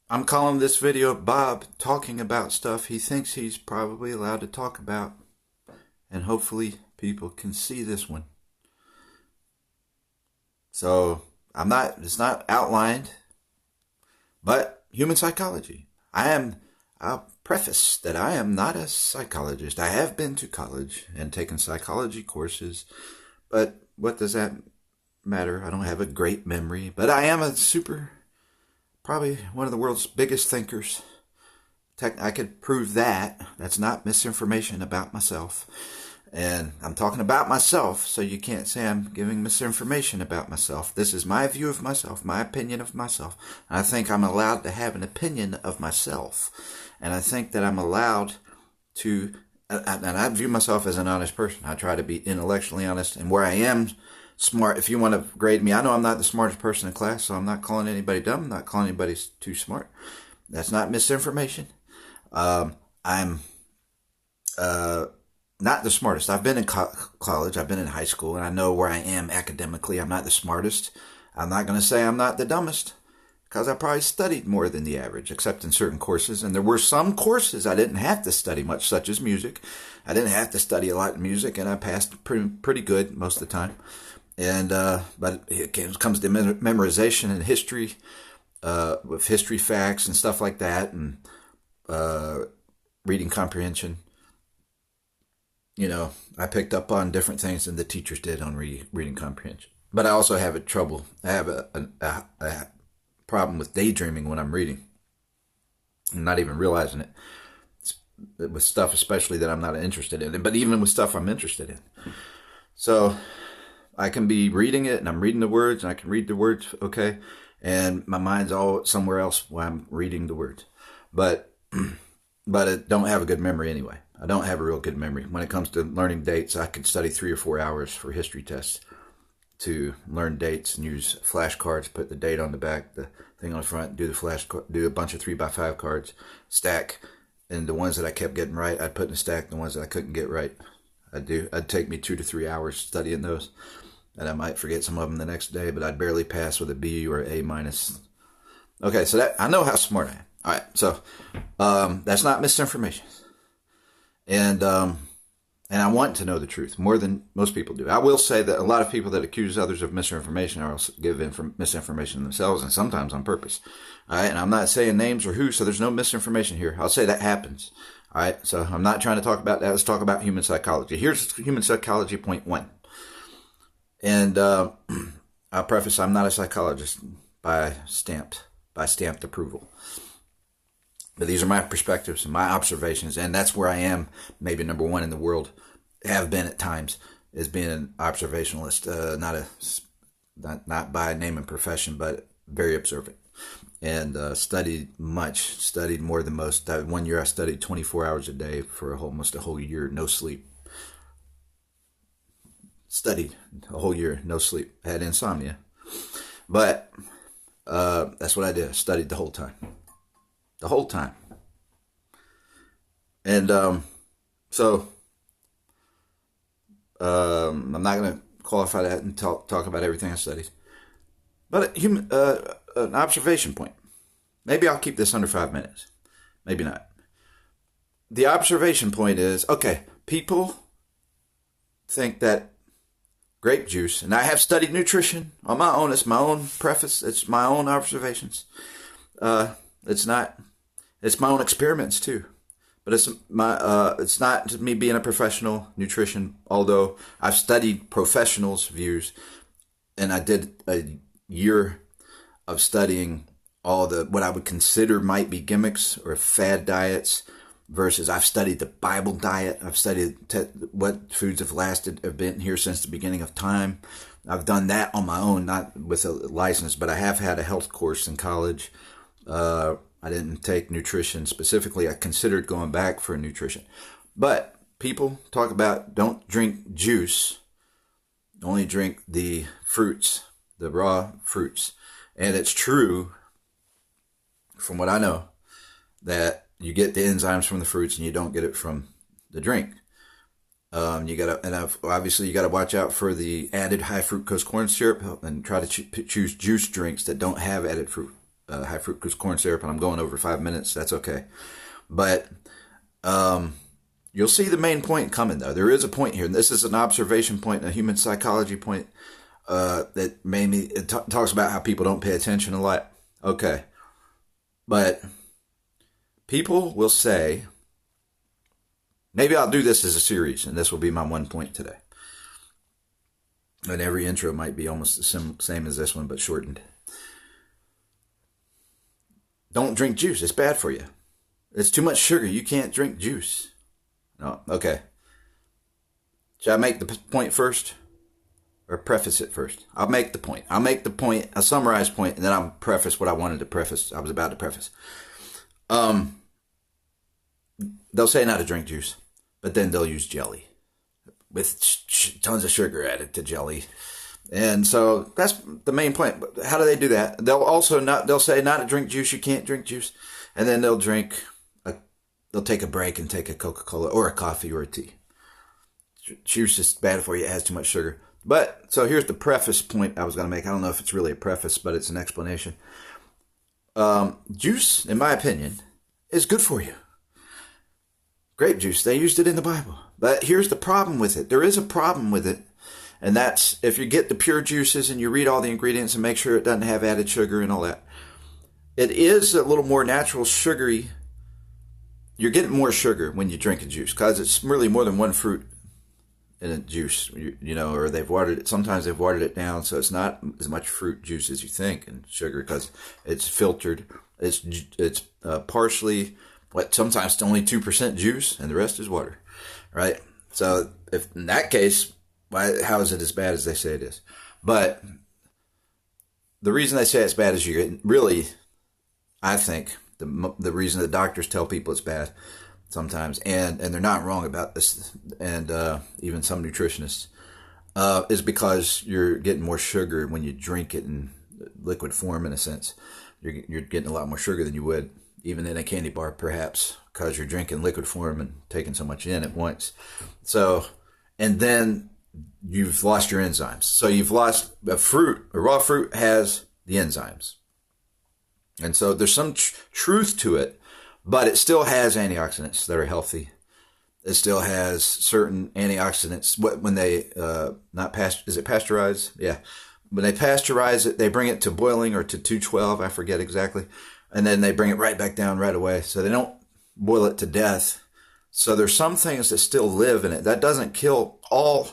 I'm calling this video Bob talking about stuff he thinks he's probably allowed to talk about. And hopefully people can see this one. So it's not outlined, but human psychology. I'll preface that I am not a psychologist. I have been to college and taken psychology courses, but what does that matter? I don't have a great memory, but I am probably one of the world's biggest thinkers. I could prove that. That's not misinformation about myself. And I'm talking about myself, so you can't say I'm giving misinformation about myself. This is my view of myself, my opinion of myself. I think I'm allowed to have an opinion of myself. And I think that I'm allowed to, and I view myself as an honest person. I try to be intellectually honest. And where I am smart, if you want to grade me, I know I'm not the smartest person in class, so I'm not calling anybody dumb. I'm not calling anybody too smart. That's not misinformation. I'm not the smartest. I've been in college, I've been in high school, and I know where I am academically. I'm not the smartest. I'm not going to say I'm not the dumbest, because I probably studied more than the average, except in certain courses. And there were some courses I didn't have to study much, such as music. I didn't have to study a lot in music, and I passed pretty good most of the time. And but it comes to memorization and history, with history facts and stuff like that, and reading comprehension. I picked up on different things than the teachers did on reading comprehension. But I also have trouble. I have a problem with daydreaming when I'm reading. I'm not even realizing it. With stuff especially that I'm not interested in. But even with stuff I'm interested in. So I can be reading it and I'm reading the words and I can read the words, okay? And my mind's all somewhere else while I'm reading the words. But I don't have a good memory anyway. I don't have a real good memory. When it comes to learning dates, I could study 3 or 4 hours for history tests to learn dates and use flashcards, put the date on the back, the thing on the front, do a bunch of 3x5 cards, stack, and the ones that I kept getting right, I'd put in a stack. The ones that I couldn't get right, I'd take me 2 to 3 hours studying those, and I might forget some of them the next day, but I'd barely pass with a B or A minus. Okay, so that I know how smart I am. All right, so that's not misinformation. And I want to know the truth more than most people do. I will say that a lot of people that accuse others of misinformation are also give misinformation themselves, and sometimes on purpose. All right, and I'm not saying names or who, so there's no misinformation here. I'll say that happens. All right, so I'm not trying to talk about that. Let's talk about human psychology. Here's human psychology point 1. And I'll preface, I'm not a psychologist by stamped approval. But these are my perspectives and my observations, and that's where I am, maybe number 1 in the world, have been at times, as being an observationalist, not by name and profession, but very observant, and studied more than most. One year I studied 24 hours a day for almost a whole year, no sleep. Studied a whole year, no sleep. I had insomnia, but that's what I did. I studied the whole time. And so I'm not going to qualify that and talk about everything I studied. But an observation point. Maybe I'll keep this under 5 minutes. Maybe not. The observation point is, okay, people think that grape juice, and I have studied nutrition on my own. It's my own preface. It's my own observations. It's my own experiments too, but it's not me being a professional nutrition. Although I've studied professionals' views, and I did a year of studying all what I would consider might be gimmicks or fad diets. Versus, I've studied the Bible diet. I've studied what foods have been here since the beginning of time. I've done that on my own, not with a license, but I have had a health course in college. I didn't take nutrition specifically. I considered going back for nutrition. But people talk about don't drink juice. Only drink the fruits, the raw fruits. And it's true, from what I know, that you get the enzymes from the fruits and you don't get it from the drink. Obviously you gotta watch out for the added high fructose corn syrup and try to choose juice drinks that don't have added high fructose corn syrup, and I'm going over 5 minutes. That's okay. But you'll see the main point coming, though. There is a point here, and this is an observation point, a human psychology point that made me. It talks about how people don't pay attention a lot. Okay, but people will say, maybe I'll do this as a series, and this will be my one point today. And every intro might be almost the same as this one, but shortened. Don't drink juice. It's bad for you. It's too much sugar. You can't drink juice. No, okay. Should I make the point first? Or preface it first? I'll make the point. A summarized point, and then I'll preface what I wanted to preface. I was about to preface. They'll say not to drink juice, but then they'll use jelly with tons of sugar added to jelly. And so that's the main point. But how do they do that? They'll say not to drink juice. You can't drink juice. And then they'll take a break and take a Coca-Cola or a coffee or a tea. Juice is bad for you. It has too much sugar. But, so here's the preface point I was going to make. I don't know if it's really a preface, but it's an explanation. Juice, in my opinion, is good for you. Grape juice, they used it in the Bible. But here's the problem with it. There is a problem with it. And that's if you get the pure juices and you read all the ingredients and make sure it doesn't have added sugar and all that. It is a little more natural sugary. You're getting more sugar when you drink a juice because it's really more than one fruit in a juice, or they've watered it. Sometimes they've watered it down, so it's not as much fruit juice as you think and sugar because it's filtered. It's partially, sometimes it's only 2% juice and the rest is water, right? So if in that case, how is it as bad as they say it is? But the reason they say it's bad is I think the reason the doctors tell people it's bad sometimes, and they're not wrong about this, and even some nutritionists, is because you're getting more sugar when you drink it in liquid form, in a sense. You're getting a lot more sugar than you would even in a candy bar, perhaps, because you're drinking liquid form and taking so much in at once. So, and then you've lost your enzymes. So you've lost a raw fruit has the enzymes. And so there's some truth to it, but it still has antioxidants that are healthy. It still has certain antioxidants. When they, is it pasteurized? Yeah. When they pasteurize it, they bring it to boiling or to 212, I forget exactly. And then they bring it right back down right away. So they don't boil it to death. So there's some things that still live in it. That doesn't kill all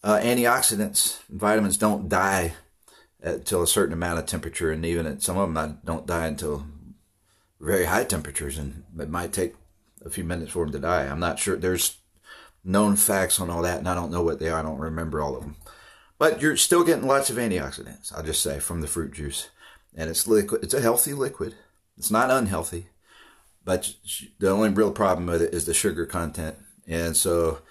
antioxidants. Vitamins don't die until a certain amount of temperature. And even some of them don't die until very high temperatures. And it might take a few minutes for them to die. I'm not sure. There's known facts on all that, and I don't know what they are. I don't remember all of them. But you're still getting lots of antioxidants, I'll just say, from the fruit juice. And it's liquid. It's a healthy liquid. It's not unhealthy. But the only real problem with it is the sugar content. And so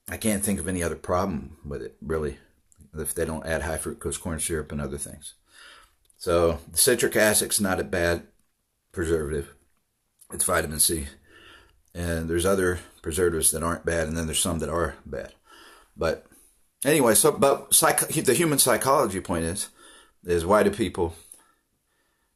I can't think of any other problem with it, really, if they don't add high fructose corn syrup and other things. So the citric acid's not a bad preservative. It's vitamin C. And there's other preservatives that aren't bad, and then there's some that are bad. But anyway, the human psychology point is why do people,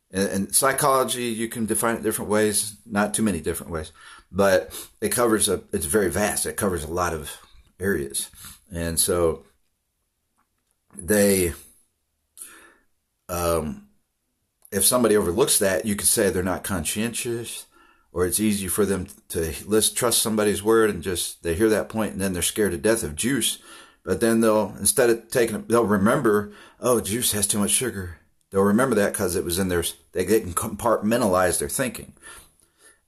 and psychology, you can define it different ways, not too many different ways, but it's very vast. It covers a lot of areas. And so they, if somebody overlooks that, you could say they're not conscientious, or it's easy for them to trust somebody's word and they hear that point and then they're scared to death of juice. But then they'll remember, oh, juice has too much sugar. They'll remember that because it was in theirs. They can compartmentalize their thinking.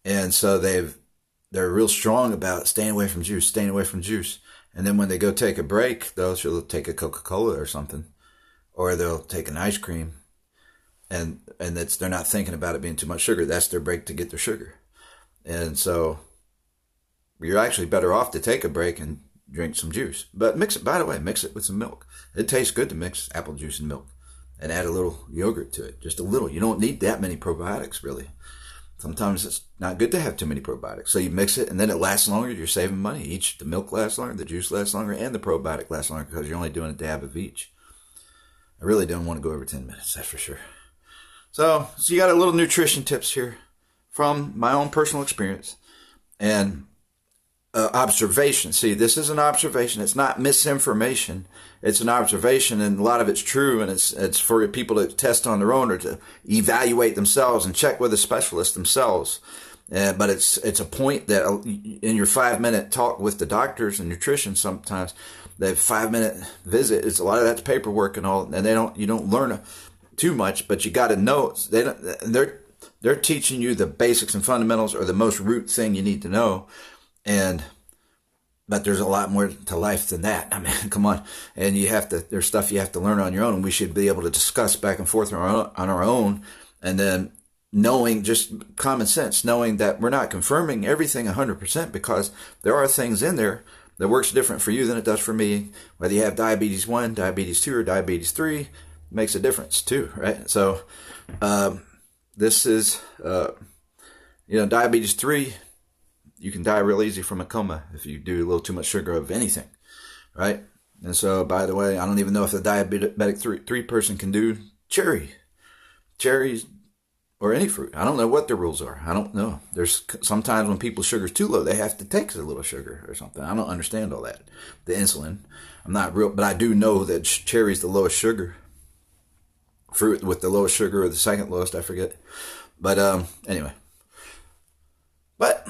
And so they're real strong about staying away from juice. And then when they go take a break, they'll take a Coca-Cola or something, or they'll take an ice cream. And they're not thinking about it being too much sugar. That's their break to get their sugar. And so you're actually better off to take a break and drink some juice. But mix it with some milk. It tastes good to mix apple juice and milk and add a little yogurt to it. Just a little. You don't need that many probiotics, really. Sometimes it's not good to have too many probiotics. So you mix it and then it lasts longer. You're saving money. The milk lasts longer, the juice lasts longer, and the probiotic lasts longer because you're only doing a dab of each. I really don't want to go over 10 minutes, that's for sure. So you got a little nutrition tips here from my own personal experience and observation. See, this is an observation. It's not misinformation. It's an observation, and a lot of it's true, and it's for people to test on their own or to evaluate themselves and check with a specialist themselves. But it's a point that in your 5-minute talk with the doctors and nutrition, sometimes the 5-minute visit, it's a lot of that's paperwork and all, and you don't learn too much, but you got to know they're teaching you the basics and fundamentals, or the most root thing you need to know. But there's a lot more to life than that. I mean, come on. And there's stuff you have to learn on your own, and we should be able to discuss back and forth on our own. And then knowing, just common sense, knowing that we're not confirming everything 100%, because there are things in there that works different for you than it does for me. Whether you have diabetes 1, diabetes 2, or diabetes 3 makes a difference too, right? So, this is, diabetes 3, you can die real easy from a coma if you do a little too much sugar of anything, right? And so, by the way, I don't even know if the diabetic 3 person can do cherries, or any fruit. I don't know what the rules are. I don't know. There's sometimes when people's sugar's too low, they have to take a little sugar or something. I don't understand all that. The insulin. I'm not real, but I do know that cherry's the lowest sugar. Fruit with the lowest sugar, or the second lowest, I forget. But anyway. But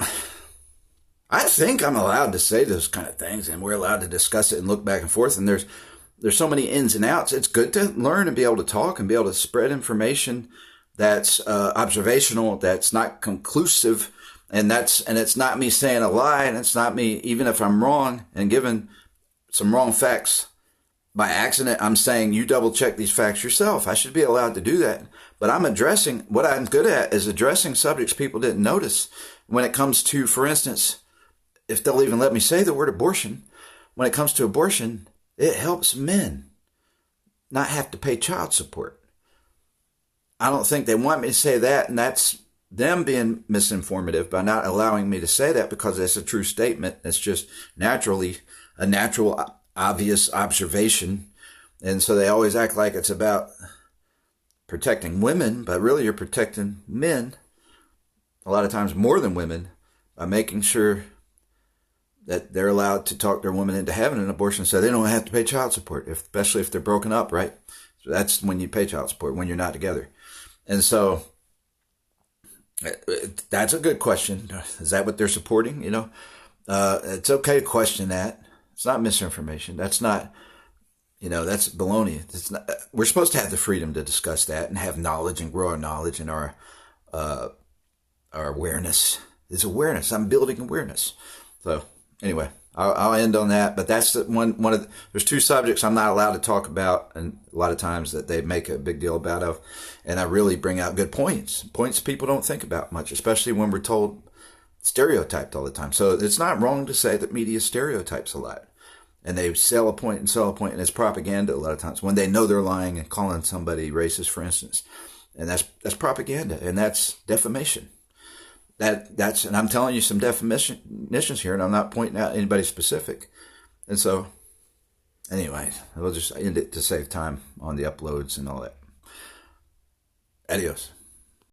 I think I'm allowed to say those kind of things, and we're allowed to discuss it and look back and forth. And there's so many ins and outs. It's good to learn and be able to talk and be able to spread information that's observational, that's not conclusive, and it's not me saying a lie, and it's not me, even if I'm wrong and given some wrong facts by accident, I'm saying you double check these facts yourself. I should be allowed to do that. But what I'm good at is addressing subjects people didn't notice. When it comes to, for instance, if they'll even let me say the word abortion, when it comes to abortion, it helps men not have to pay child support. I don't think they want me to say that, and that's them being misinformative by not allowing me to say that, because it's a true statement. It's just a natural, obvious observation. And so they always act like it's about protecting women, but really you're protecting men, a lot of times more than women, by making sure that they're allowed to talk their woman into having an abortion so they don't have to pay child support, especially if they're broken up, right? So that's when you pay child support, when you're not together. And so that's a good question. Is that what they're supporting? It's okay to question that. It's not misinformation. That's not, that's baloney. It's not, we're supposed to have the freedom to discuss that and have knowledge and grow our knowledge and our awareness. It's awareness. I'm building awareness. So anyway, I'll end on that. But that's there's 2 subjects I'm not allowed to talk about, and a lot of times that they make a big deal about and I really bring out good points people don't think about much, especially when we're told stereotyped all the time. So it's not wrong to say that media stereotypes a lot, and they sell a point, and it's propaganda a lot of times when they know they're lying and calling somebody racist, for instance, and that's propaganda, and that's defamation. And I'm telling you some definitions here, and I'm not pointing out anybody specific. And so, anyway, we'll just end it to save time on the uploads and all that. Adios.